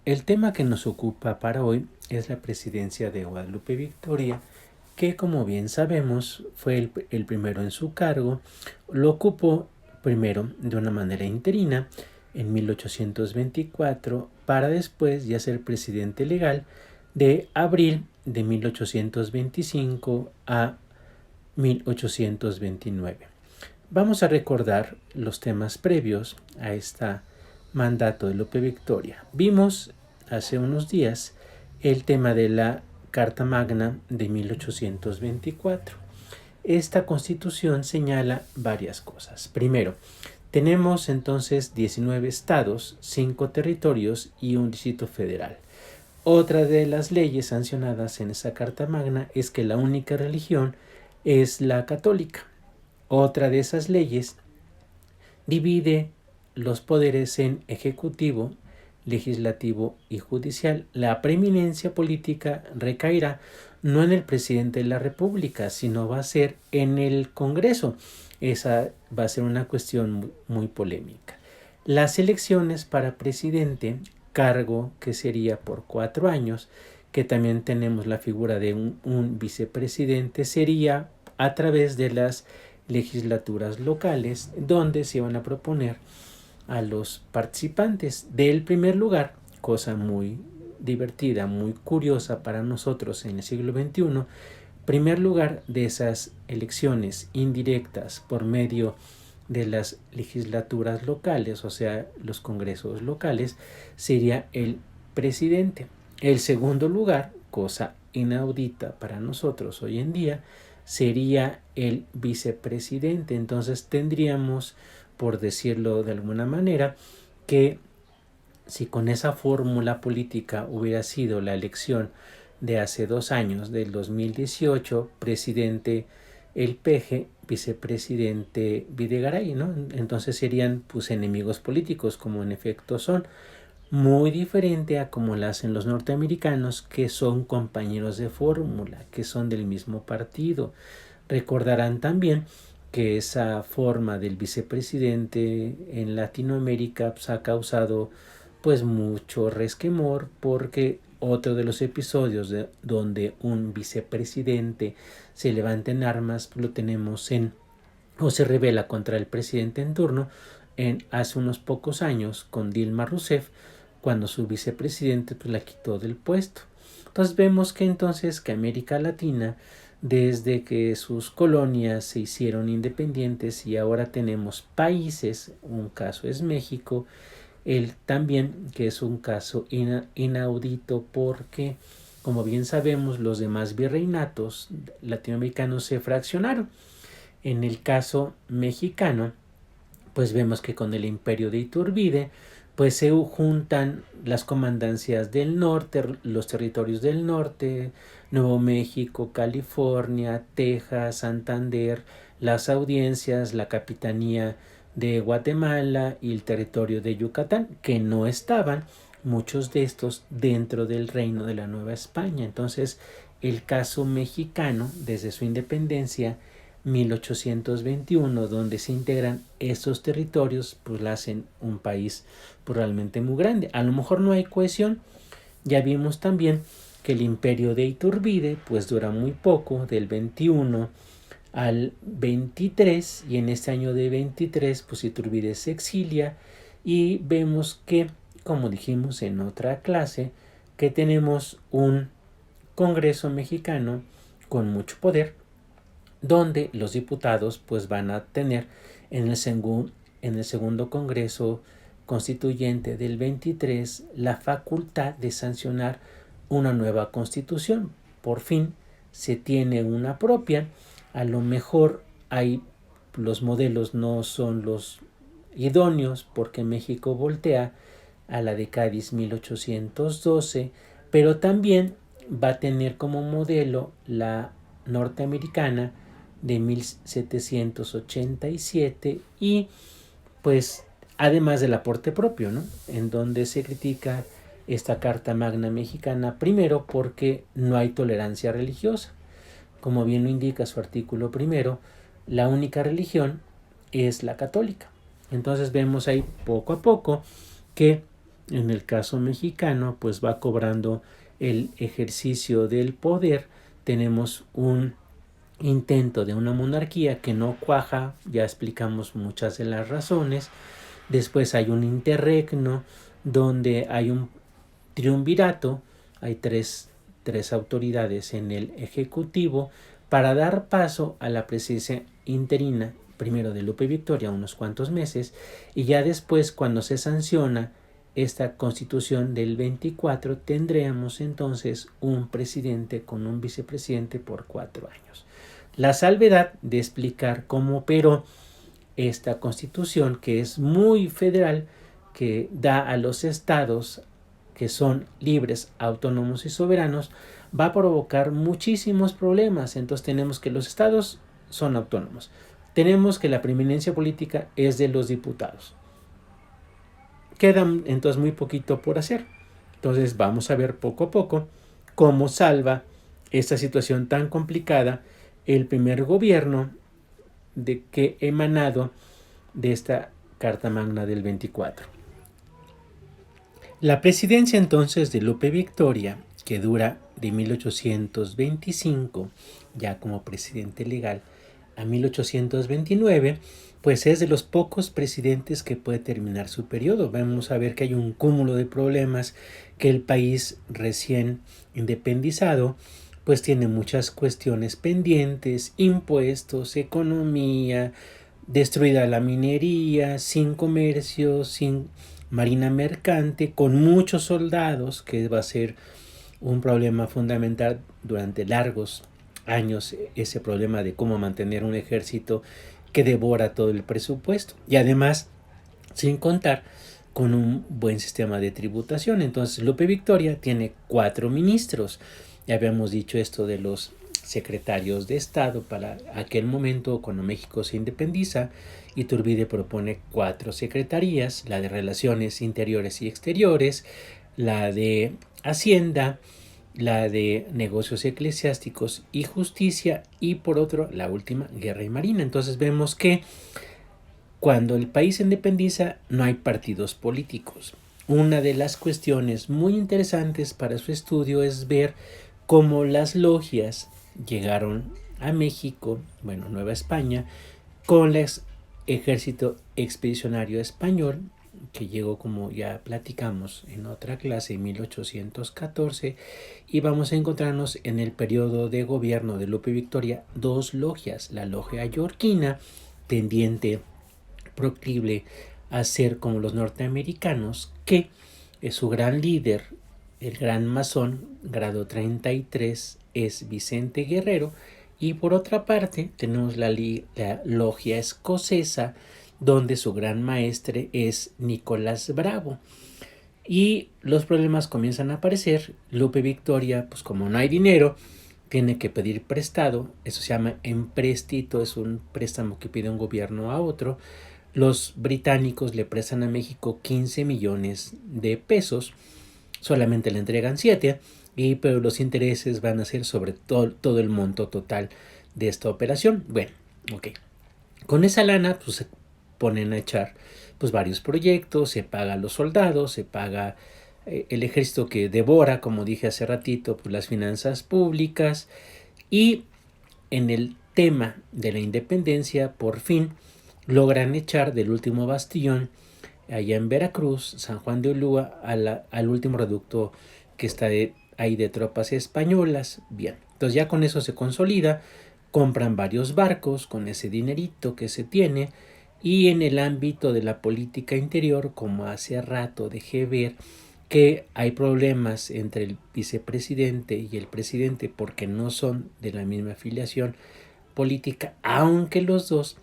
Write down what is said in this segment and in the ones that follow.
El tema que nos ocupa para hoy es la presidencia de Guadalupe Victoria, que como bien sabemos fue el primero en su cargo. Lo ocupó primero de una manera interina en 1824 para después ya ser presidente legal de abril de 1825 a 1829. Vamos a recordar los temas previos a este mandato de Lope Victoria. Vimos hace unos días el tema de la Carta Magna de 1824. Esta constitución señala varias cosas. Primero, tenemos entonces 19 estados, 5 territorios y un distrito federal. Otra de las leyes sancionadas en esa Carta Magna es que la única religión es la católica. Otra de esas leyes divide los poderes en ejecutivo, legislativo y judicial. La preeminencia política recaerá no en el presidente de la República, sino va a ser en el Congreso. Esa va a ser una cuestión muy polémica. Las elecciones para presidente, cargo que sería por 4 años, que también tenemos la figura de un vicepresidente, sería a través de las legislaturas locales, donde se van a proponer a los participantes del primer lugar, cosa muy divertida, muy curiosa para nosotros en el siglo XXI. Primer lugar de esas elecciones indirectas por medio de las legislaturas locales, o sea, los congresos locales, sería el presidente. El segundo lugar, cosa inaudita para nosotros hoy en día, sería el vicepresidente. Entonces tendríamos, por decirlo de alguna manera, que si con esa fórmula política hubiera sido la elección de hace 2 años, del 2018, presidente el Peje, vicepresidente Videgaray, ¿no? Entonces serían pues enemigos políticos, como en efecto son, muy diferente a como lo hacen los norteamericanos, que son compañeros de fórmula, que son del mismo partido. Recordarán también que esa forma del vicepresidente en Latinoamérica pues, ha causado pues mucho resquemor, porque otro de los episodios donde un vicepresidente se levanta en armas lo tenemos o se rebela contra el presidente en turno hace unos pocos años con Dilma Rousseff, cuando su vicepresidente pues, la quitó del puesto. Entonces vemos que entonces que América Latina, desde que sus colonias se hicieron independientes y ahora tenemos países, un caso es México, también que es un caso inaudito, porque como bien sabemos los demás virreinatos latinoamericanos se fraccionaron. En el caso mexicano, pues vemos que con el imperio de Iturbide pues se juntan las comandancias del norte, los territorios del norte, Nuevo México, California, Texas, Santander, las audiencias, la capitanía de Guatemala y el territorio de Yucatán, que no estaban muchos de estos dentro del reino de la Nueva España. Entonces, el caso mexicano, desde su independencia, 1821, donde se integran estos territorios, pues la hacen un país pues, realmente muy grande. A lo mejor no hay cohesión. Ya vimos también que el imperio de Iturbide pues dura muy poco, del 21 al 23, y en este año de 23 pues Iturbide se exilia, y vemos que, como dijimos en otra clase, que tenemos un Congreso mexicano con mucho poder, donde los diputados pues van a tener en el segundo Congreso Constituyente del 23 la facultad de sancionar una nueva constitución. Por fin se tiene una propia. A lo mejor los modelos no son los idóneos, porque México voltea a la de Cádiz 1812, pero también va a tener como modelo la norteamericana de 1787, y pues además del aporte propio, ¿no? En donde se critica esta Carta Magna mexicana, primero porque no hay tolerancia religiosa. Como bien lo indica su artículo primero, la única religión es la católica. Entonces vemos ahí poco a poco que en el caso mexicano, pues va cobrando el ejercicio del poder. Tenemos un intento de una monarquía que no cuaja, ya explicamos muchas de las razones. Después hay un interregno donde hay un triunvirato, hay tres autoridades en el ejecutivo para dar paso a la presidencia interina, primero de Lupe Victoria unos cuantos meses, y ya después, cuando se sanciona esta constitución del 24, tendremos entonces un presidente con un vicepresidente por 4 años. La salvedad de explicar cómo operó esta constitución, que es muy federal, que da a los estados, que son libres, autónomos y soberanos, va a provocar muchísimos problemas. Entonces tenemos que los estados son autónomos. Tenemos que la preeminencia política es de los diputados. Queda entonces muy poquito por hacer. Entonces vamos a ver poco a poco cómo salva esta situación tan complicada el primer gobierno de que emanado de esta Carta Magna del 24. La presidencia entonces de Lupe Victoria, que dura de 1825, ya como presidente legal, a 1829, pues es de los pocos presidentes que puede terminar su periodo. Vamos a ver que hay un cúmulo de problemas, que el país recién independizado pues tiene muchas cuestiones pendientes, impuestos, economía, destruida la minería, sin comercio, sin marina mercante, con muchos soldados, que va a ser un problema fundamental durante largos años, ese problema de cómo mantener un ejército que devora todo el presupuesto, y además sin contar con un buen sistema de tributación. Entonces Lupe Victoria tiene 4 ministros. Ya habíamos dicho esto de los secretarios de Estado para aquel momento cuando México se independiza. Iturbide propone 4 secretarías: la de Relaciones Interiores y Exteriores, la de Hacienda, la de Negocios Eclesiásticos y Justicia, y por otro la última, Guerra y Marina. Entonces vemos que cuando el país se independiza no hay partidos políticos. Una de las cuestiones muy interesantes para su estudio es ver cómo las logias llegaron a México, bueno, Nueva España, con el ejército expedicionario español, que llegó, como ya platicamos en otra clase, en 1814, y vamos a encontrarnos en el periodo de gobierno de Lupe Victoria 2 logias: la logia yorquina, tendiente, proclive a ser como los norteamericanos, que es su gran líder, el gran masón, grado 33, es Vicente Guerrero. Y por otra parte tenemos la logia escocesa, donde su gran maestre es Nicolás Bravo. Y los problemas comienzan a aparecer. Lupe Victoria, pues como no hay dinero, tiene que pedir prestado. Eso se llama empréstito, es un préstamo que pide un gobierno a otro. Los británicos le prestan a México 15 millones de pesos, solamente le entregan 7, pero los intereses van a ser sobre todo el monto total de esta operación. Bueno, ok. Con esa lana pues se ponen a echar pues varios proyectos, se paga a los soldados, se paga el ejército, que devora, como dije hace ratito, pues las finanzas públicas. Y en el tema de la independencia, por fin logran echar del último bastión allá en Veracruz, San Juan de Ulúa, al último reducto que está ahí de tropas españolas. Bien, entonces ya con eso se consolida, compran varios barcos con ese dinerito que se tiene. Y en el ámbito de la política interior, como hace rato dejé ver, que hay problemas entre el vicepresidente y el presidente porque no son de la misma afiliación política, aunque los dos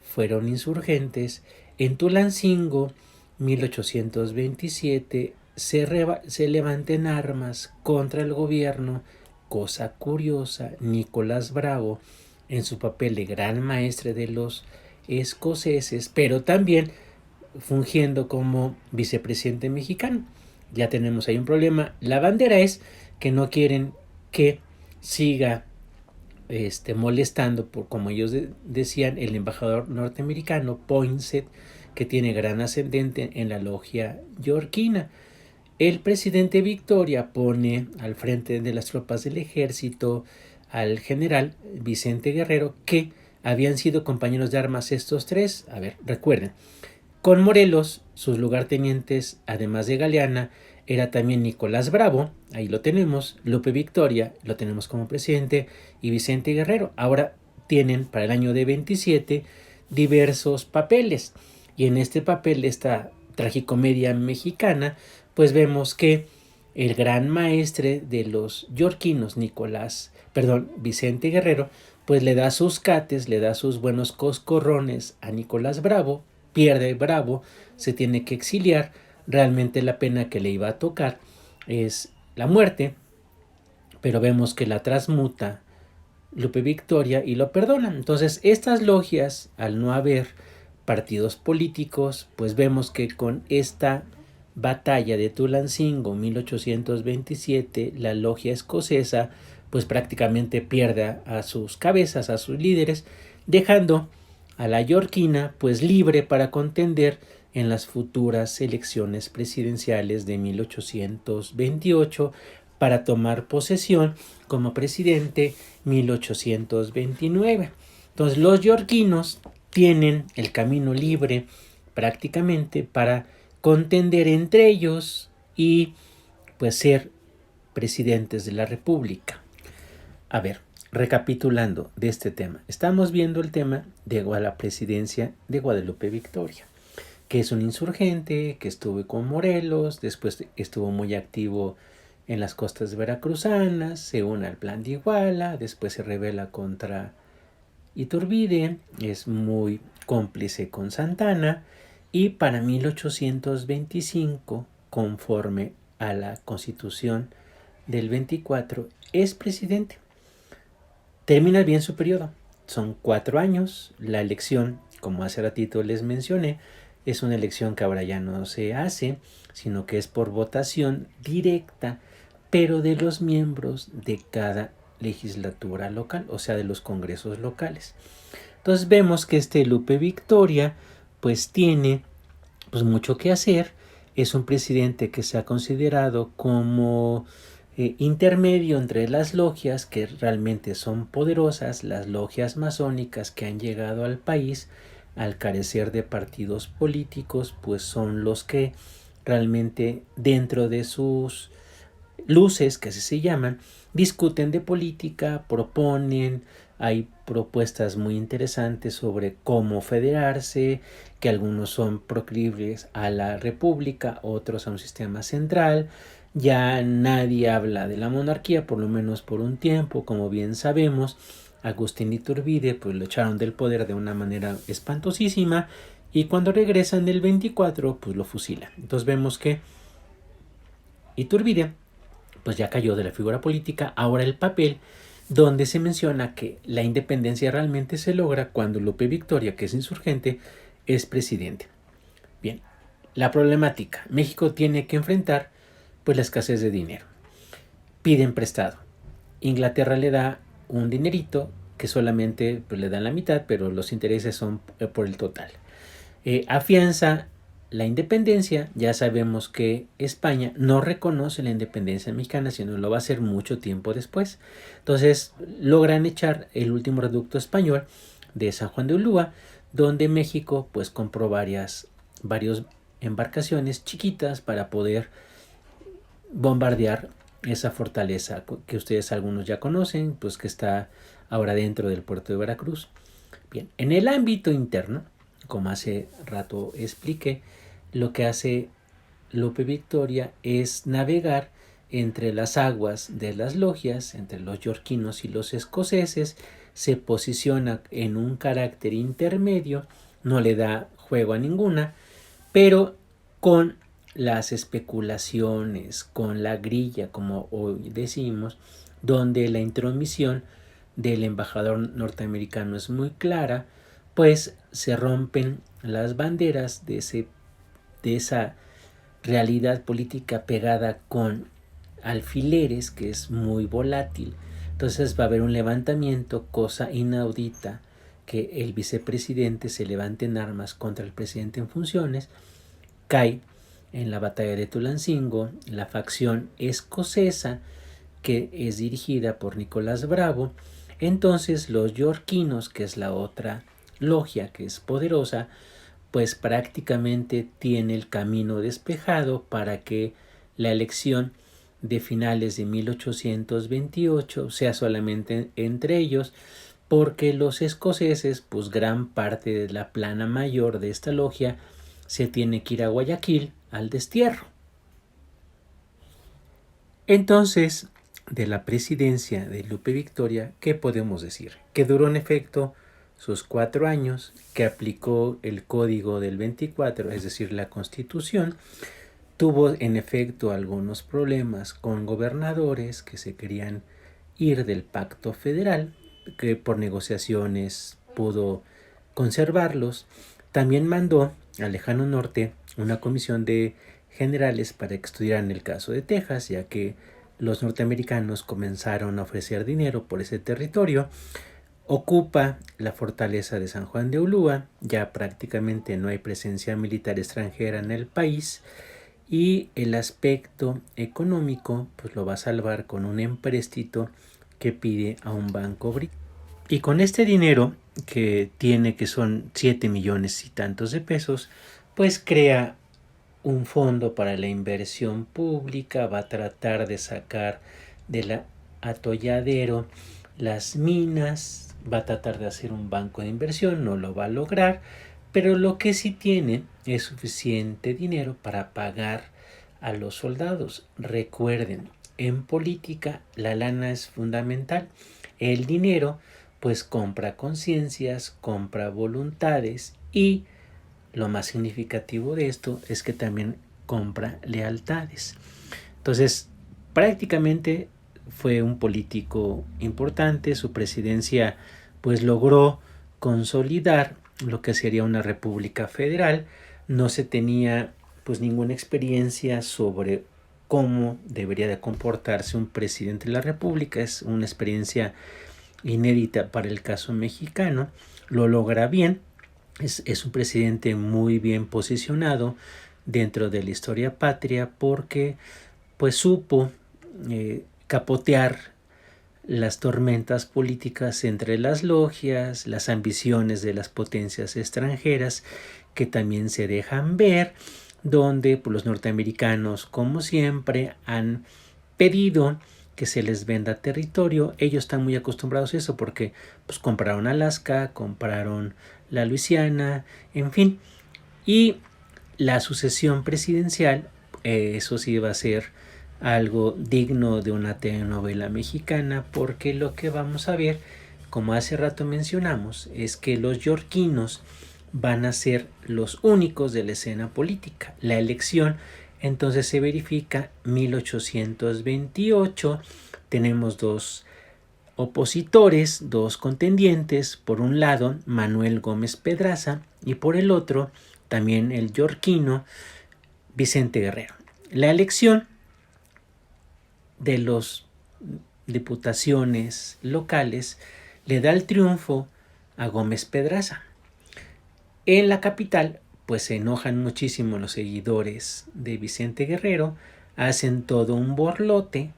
fueron insurgentes. En Tulancingo, 1827, se levanta en armas contra el gobierno. Cosa curiosa, Nicolás Bravo, en su papel de gran maestre de los escoceses, pero también fungiendo como vicepresidente mexicano. Ya tenemos ahí un problema. La bandera es que no quieren que siga molestando, por como ellos decían, el embajador norteamericano Poinsett, que tiene gran ascendente en la logia yorquina. El presidente Victoria pone al frente de las tropas del ejército al general Vicente Guerrero, que habían sido compañeros de armas estos tres. A ver, recuerden, con Morelos, sus lugartenientes, además de Galeana, era también Nicolás Bravo, ahí lo tenemos, Lupe Victoria, lo tenemos como presidente, y Vicente Guerrero. Ahora tienen para el año de 27 diversos papeles, y en este papel, esta tragicomedia mexicana, pues vemos que el gran maestre de los yorquinos, Vicente Guerrero, pues le da sus cates, le da sus buenos coscorrones a Nicolás Bravo, pierde Bravo, se tiene que exiliar. Realmente la pena que le iba a tocar es la muerte, pero vemos que la transmuta Lupe Victoria y lo perdonan. Entonces, estas logias, al no haber partidos políticos, pues vemos que con esta batalla de Tulancingo 1827, la logia escocesa pues prácticamente pierde a sus cabezas, a sus líderes, dejando a la yorquina pues libre para contender en las futuras elecciones presidenciales de 1828 para tomar posesión como presidente 1829. Entonces los yorquinos tienen el camino libre prácticamente para contender entre ellos y pues ser presidentes de la República. A ver, recapitulando de este tema, estamos viendo el tema de la presidencia de Guadalupe Victoria, que es un insurgente, que estuvo con Morelos, después estuvo muy activo en las costas veracruzanas, se une al plan de Iguala, después se rebela contra Iturbide, es muy cómplice con Santana, y para 1825, conforme a la Constitución del 24, es presidente. Termina bien su periodo, son 4 años, la elección, como hace ratito les mencioné, es una elección que ahora ya no se hace, sino que es por votación directa, pero de los miembros de cada legislatura local, o sea, de los congresos locales. Entonces vemos que este Lupe Victoria pues tiene pues mucho que hacer, es un presidente que se ha considerado como intermedio entre las logias que realmente son poderosas, las logias masónicas que han llegado al país al carecer de partidos políticos, pues son los que realmente dentro de sus luces, que así se llaman, discuten de política, proponen, hay propuestas muy interesantes sobre cómo federarse, que algunos son proclives a la república, otros a un sistema central. Ya nadie habla de la monarquía, por lo menos por un tiempo, como bien sabemos. Agustín Iturbide pues lo echaron del poder de una manera espantosísima, y cuando regresan el 24 pues lo fusilan. Entonces vemos que Iturbide pues ya cayó de la figura política. Ahora el papel donde se menciona que la independencia realmente se logra cuando Lupe Victoria, que es insurgente, es presidente. Bien, la problemática. México tiene que enfrentar pues la escasez de dinero. Piden prestado. Inglaterra le da un dinerito que solamente pues, le dan la mitad, pero los intereses son por el total. Afianza la independencia. Ya sabemos que España no reconoce la independencia mexicana, sino lo va a hacer mucho tiempo después. Entonces logran echar el último reducto español de San Juan de Ulúa, donde México pues compró varias embarcaciones chiquitas para poder bombardear esa fortaleza que ustedes algunos ya conocen, pues que está ahora dentro del puerto de Veracruz. Bien, en el ámbito interno, como hace rato expliqué, lo que hace Lupe Victoria es navegar entre las aguas de las logias, entre los yorquinos y los escoceses, se posiciona en un carácter intermedio, no le da juego a ninguna, pero con las especulaciones, con la grilla, como hoy decimos, donde la intromisión del embajador norteamericano es muy clara, pues se rompen las banderas de esa realidad política pegada con alfileres, que es muy volátil. Entonces va a haber un levantamiento, cosa inaudita que el vicepresidente se levante en armas contra el presidente en funciones. Cae en la batalla de Tulancingo la facción escocesa, que es dirigida por Nicolás Bravo. Entonces los yorquinos, que es la otra logia que es poderosa, pues prácticamente tiene el camino despejado para que la elección de finales de 1828 sea solamente entre ellos, porque los escoceses, pues gran parte de la plana mayor de esta logia se tiene que ir a Guayaquil al destierro. Entonces, de la presidencia de Lupe Victoria, ¿qué podemos decir? Que duró en efecto sus 4 años, que aplicó el Código del 24, es decir, la Constitución. Tuvo en efecto algunos problemas con gobernadores que se querían ir del pacto federal, que por negociaciones pudo conservarlos. También mandó al lejano norte una comisión de generales para que estudiaran el caso de Texas, ya que los norteamericanos comenzaron a ofrecer dinero por ese territorio. Ocupa la fortaleza de San Juan de Ulúa, ya prácticamente no hay presencia militar extranjera en el país, y el aspecto económico pues lo va a salvar con un empréstito que pide a un banco británico. Y con este dinero que tiene, que son 7 millones y tantos de pesos, pues crea un fondo para la inversión pública, va a tratar de sacar del atolladero las minas, va a tratar de hacer un banco de inversión, no lo va a lograr, pero lo que sí tiene es suficiente dinero para pagar a los soldados. Recuerden, en política la lana es fundamental. El dinero pues compra conciencias, compra voluntades, y lo más significativo de esto es que también compra lealtades. Entonces, prácticamente fue un político importante. Su presidencia pues logró consolidar lo que sería una república federal. No se tenía pues ninguna experiencia sobre cómo debería de comportarse un presidente de la república. Es una experiencia inédita para el caso mexicano. Lo logra bien. Es un presidente muy bien posicionado dentro de la historia patria, porque pues supo capotear las tormentas políticas entre las logias, las ambiciones de las potencias extranjeras que también se dejan ver, donde pues, los norteamericanos, como siempre, han pedido que se les venda territorio. Ellos están muy acostumbrados a eso porque pues compraron Alaska, compraron la Luisiana, en fin. Y la sucesión presidencial, eso sí va a ser algo digno de una telenovela mexicana, porque lo que vamos a ver, como hace rato mencionamos, es que los yorquinos van a ser los únicos de la escena política. La elección entonces se verifica 1828. Tenemos dos opositores, dos contendientes. Por un lado, Manuel Gómez Pedraza, y por el otro, también el yorquino Vicente Guerrero. La elección de las diputaciones locales le da el triunfo a Gómez Pedraza. En la capital pues se enojan muchísimo los seguidores de Vicente Guerrero, hacen todo un borlote,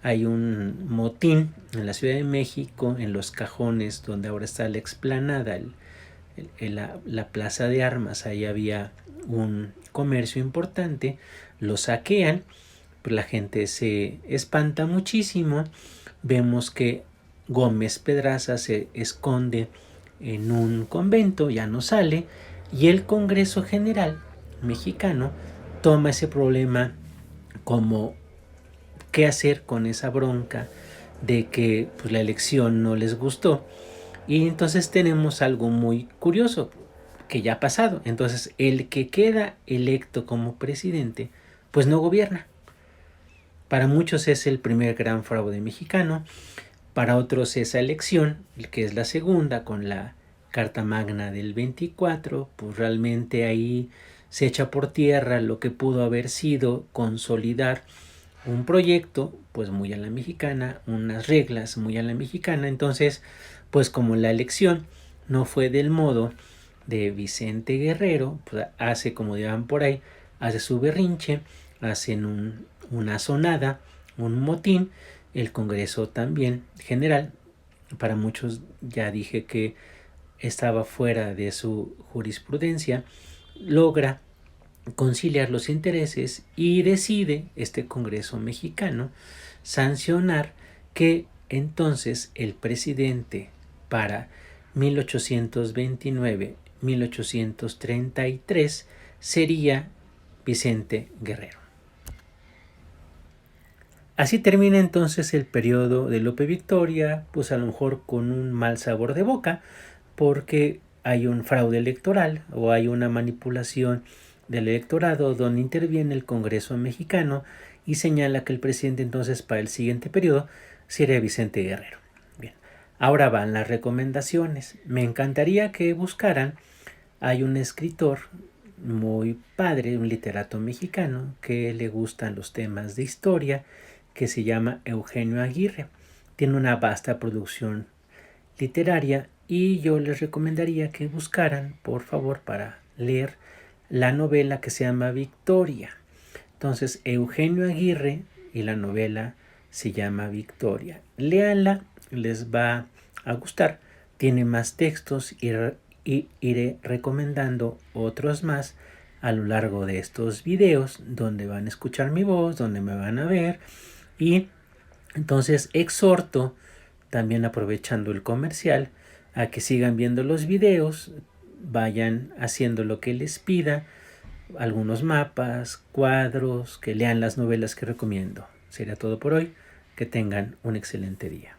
hay un motín en la Ciudad de México, en los cajones donde ahora está la explanada, la plaza de armas. Ahí había un comercio importante, lo saquean, pues la gente se espanta muchísimo. Vemos que Gómez Pedraza se esconde en un convento, ya no sale, y el Congreso General mexicano toma ese problema como qué hacer con esa bronca de que pues, la elección no les gustó. Y entonces tenemos algo muy curioso que ya ha pasado. Entonces el que queda electo como presidente pues no gobierna. Para muchos es el primer gran fraude mexicano, para otros esa elección, que es la segunda con la Carta Magna del 24, pues realmente ahí se echa por tierra lo que pudo haber sido consolidar un proyecto pues muy a la mexicana, unas reglas muy a la mexicana. Entonces pues como la elección no fue del modo de Vicente Guerrero, pues hace, como dirán por ahí, hace su berrinche, hacen una sonada, un motín, el Congreso también general, para muchos ya dije que estaba fuera de su jurisprudencia, logra conciliar los intereses y decide este Congreso mexicano sancionar que entonces el presidente para 1829-1833 sería Vicente Guerrero. Así termina entonces el periodo de Lope Victoria, pues a lo mejor con un mal sabor de boca, porque hay un fraude electoral o hay una manipulación del electorado donde interviene el Congreso mexicano y señala que el presidente entonces para el siguiente periodo sería Vicente Guerrero. Bien, ahora van las recomendaciones. Me encantaría que buscaran, hay un escritor muy padre, un literato mexicano que le gustan los temas de historia, que se llama Eugenio Aguirre. Tiene una vasta producción literaria y yo les recomendaría que buscaran, por favor, para leer la novela que se llama Victoria. Entonces, Eugenio Aguirre y la novela se llama Victoria. Léanla, les va a gustar. Tiene más textos y iré recomendando otros más a lo largo de estos videos donde van a escuchar mi voz, donde me van a ver. Y entonces exhorto, también aprovechando el comercial, a que sigan viendo los videos, vayan haciendo lo que les pida, algunos mapas, cuadros, que lean las novelas que recomiendo. Sería todo por hoy. Que tengan un excelente día.